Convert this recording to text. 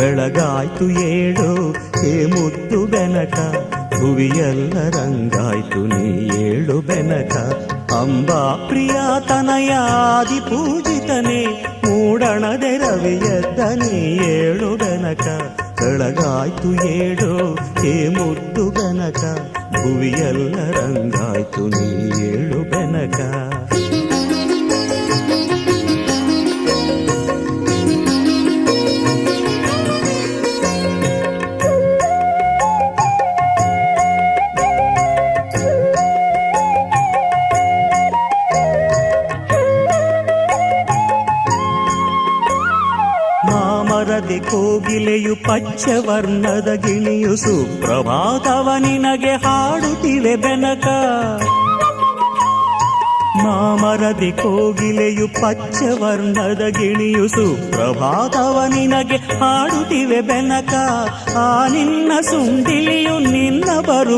ಬೆಳಗಾಯ್ತು ಏಳು ಹೇ ಮುದ್ದು ಬೆನಕ, ಭುವಿಯೆಲ್ಲ ರಂಗಾಯ್ತು ನೀ ಏಳು ಬೆನಕ. ಅಂಬಾ ಪ್ರಿಯ ತನಯಾದಿ ಪೂಜಿತನೇ, ಮೂಡಣದೆ ರವಿಯದ್ದ ನೀ ಏಳು ಬೆನಕ. ಬೆಳಗಾಯ್ತು ಏಳು ಹೇ ಮುದ್ದು ಬೆನಕ, ಭುವಿಯೆಲ್ಲ ರಂಗಾಯ್ತು ನೀ ಏಳು ಬೆನಕ. ಮಾಮರದೆ ಕೋಗಿಲೆಯು ಪಚ್ಚವರ್ಣದ ಗಿಣಿಯು ಸುಪ್ರಭಾತವ ನಿನಗೆ ಹಾಡುತ್ತಿವೆ ಬೆನಕ. ಮಾಮರದೆ ಕೋಗಿಲೆಯು ಪಚ್ಚವರ್ಣದ ಗಿಣಿಯು ಸುಪ್ರಭಾತವ ನಿನಗೆ ಹಾಡುತ್ತಿವೆ ಬೆನಕ. ಆ ನಿನ್ನ ಸುಂಡಿಲಿಯು ನಿನ್ನ ಬರು